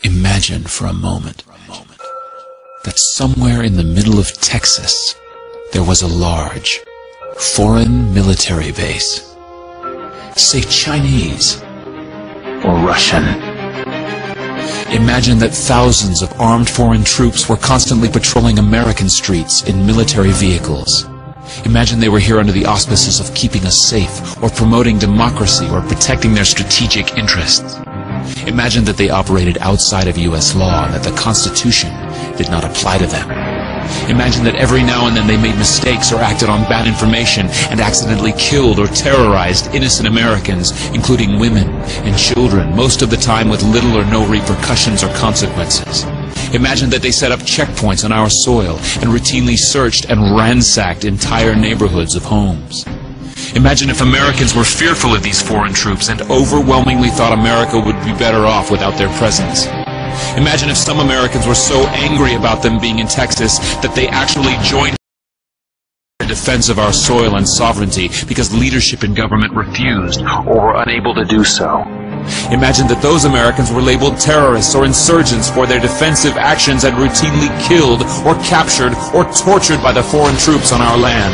Imagine for a moment that somewhere in the middle of Texas there was a large foreign military base, say Chinese or Russian. Imagine that thousands of armed foreign troops were constantly patrolling American streets in military vehicles. Imagine they were here under the auspices of keeping us safe, or promoting democracy, or protecting their strategic interests. Imagine that they operated outside of U.S. law and that the Constitution did not apply to them. Imagine that every now and then they made mistakes or acted on bad information and accidentally killed or terrorized innocent Americans, including women and children, most of the time with little or no repercussions or consequences. Imagine that they set up checkpoints on our soil and routinely searched and ransacked entire neighborhoods of homes. Imagine if Americans were fearful of these foreign troops and overwhelmingly thought America would be better off without their presence. Imagine if some Americans were so angry about them being in Texas that they actually joined in defense of our soil and sovereignty because leadership in government refused or were unable to do so. Imagine that those Americans were labeled terrorists or insurgents for their defensive actions and routinely killed or captured or tortured by the foreign troops on our land.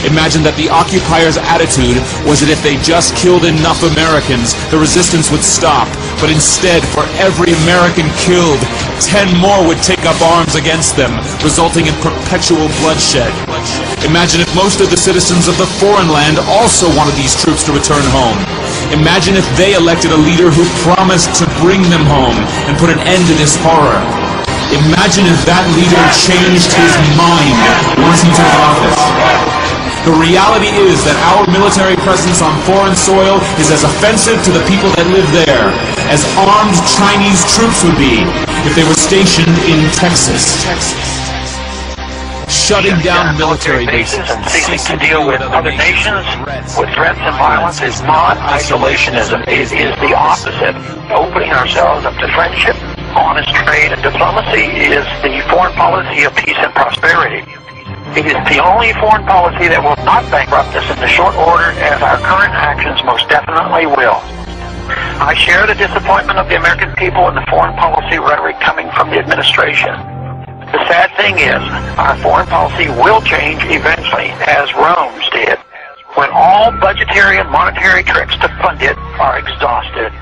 Imagine that the occupiers' attitude was that if they just killed enough Americans, the resistance would stop. But instead, for every American killed, 10 more would take up arms against them, resulting in perpetual bloodshed. Imagine if most of the citizens of the foreign land also wanted these troops to return home. Imagine if they elected a leader who promised to bring them home and put an end to this horror. Imagine if that leader changed his mind once he took office. The reality is that our military presence on foreign soil is as offensive to the people that live there as armed Chinese troops would be if they were stationed in Texas. Shutting down military bases and seeking to deal with other nations with threats and violence is not isolationism. It is the opposite. Opening ourselves up to friendship, honest trade, and diplomacy is the foreign policy of peace and prosperity. It is the only foreign policy that will not bankrupt us in the short order, as our current actions most definitely will. I share the disappointment of the American people in the foreign policy rhetoric coming from the administration. The sad thing is, our foreign policy will change eventually, as Rome's did, when all budgetary and monetary tricks to fund it are exhausted.